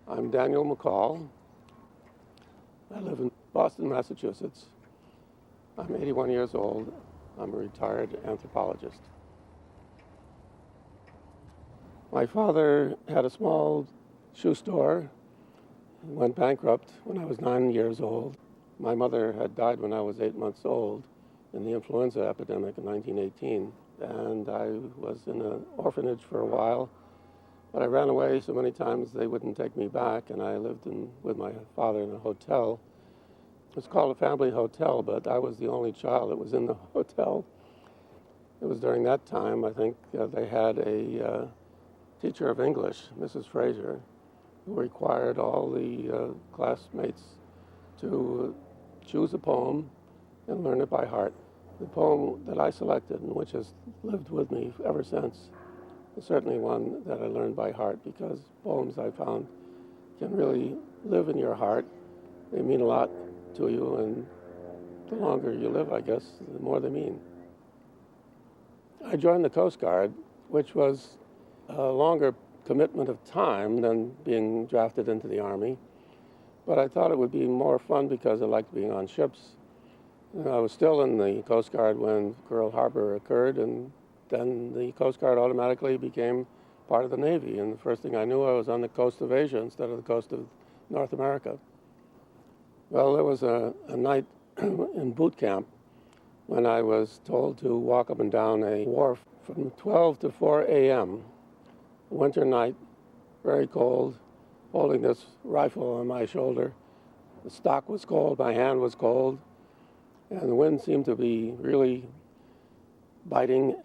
I'm Daniel McCall. I live in Boston, Massachusetts. I'm 81 years old. I'm a retired anthropologist. My father had a small shoe store. He went bankrupt when I was 9 years old. My mother had died when I was 8 months old in the influenza epidemic in 1918, and I was in an orphanage for a while. But I ran away so many times they wouldn't take me back, and I lived with my father in a hotel. It was called a family hotel, but I was the only child that was in the hotel. It was during that time, I think, they had a teacher of English, Mrs. Fraser, who required all the classmates to choose a poem and learn it by heart. The poem that I selected, and which has lived with me ever since, is certainly one that I learned by heart, because poems, I found, can really live in your heart. They mean a lot to you, and the longer you live, I guess, the more they mean. I joined the Coast Guard, which was a longer commitment of time than being drafted into the Army, but I thought it would be more fun because I liked being on ships. I was still in the Coast Guard when Pearl Harbor occurred, and then the Coast Guard automatically became part of the Navy, and the first thing I knew, I was on the coast of Asia instead of the coast of North America. Well, there was a night in boot camp when I was told to walk up and down a wharf from 12 to 4 a.m., winter night, very cold, holding this rifle on my shoulder. The stock was cold, my hand was cold, and the wind seemed to be really biting.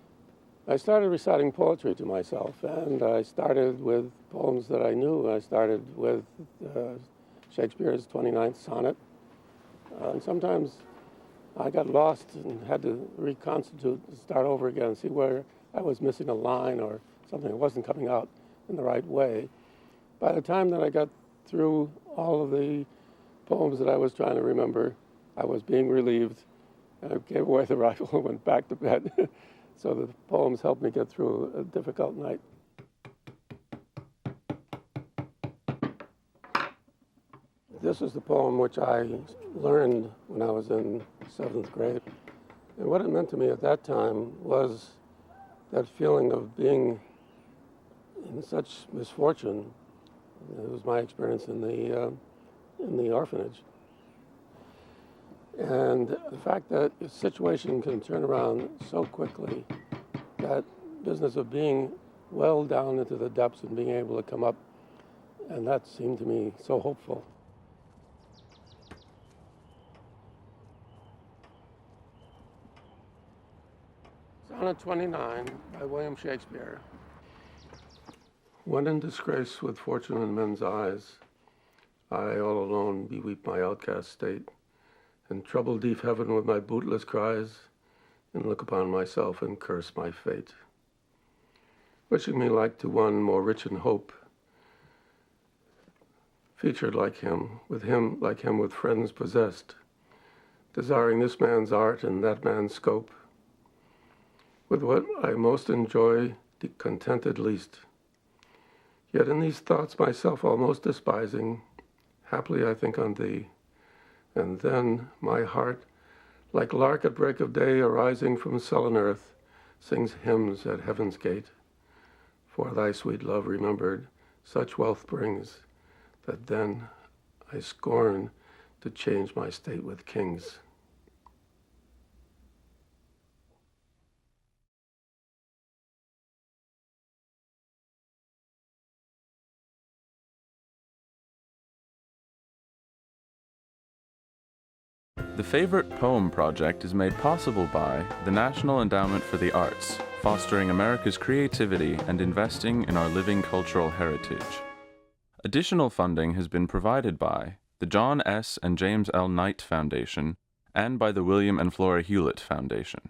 I started reciting poetry to myself, and I started with poems that I knew. I started with Shakespeare's 29th Sonnet. And sometimes I got lost and had to reconstitute and start over again, see where I was missing a line or something that wasn't coming out in the right way. By the time that I got through all of the poems that I was trying to remember, I was being relieved, and I gave away the rifle and went back to bed. So the poems helped me get through a difficult night. This is the poem which I learned when I was in 7th grade. And what it meant to me at that time was that feeling of being in such misfortune. It was my experience in the orphanage. And the fact that a situation can turn around so quickly, that business of being well down into the depths and being able to come up, and that seemed to me so hopeful. Sonnet 29 by William Shakespeare. When in disgrace with fortune in men's eyes, I all alone beweep my outcast state, and trouble deep heaven with my bootless cries, and look upon myself and curse my fate. Wishing me like to one more rich in hope, featured like him with friends possessed, desiring this man's art and that man's scope, with what I most enjoy, contented least. Yet in these thoughts myself almost despising, haply I think on thee, and then my heart, like lark at break of day arising from sullen earth, sings hymns at heaven's gate. For thy sweet love remembered, such wealth brings, that then I scorn to change my state with kings. The Favorite Poem Project is made possible by the National Endowment for the Arts, fostering America's creativity and investing in our living cultural heritage. Additional funding has been provided by the John S. and James L. Knight Foundation and by the William and Flora Hewlett Foundation.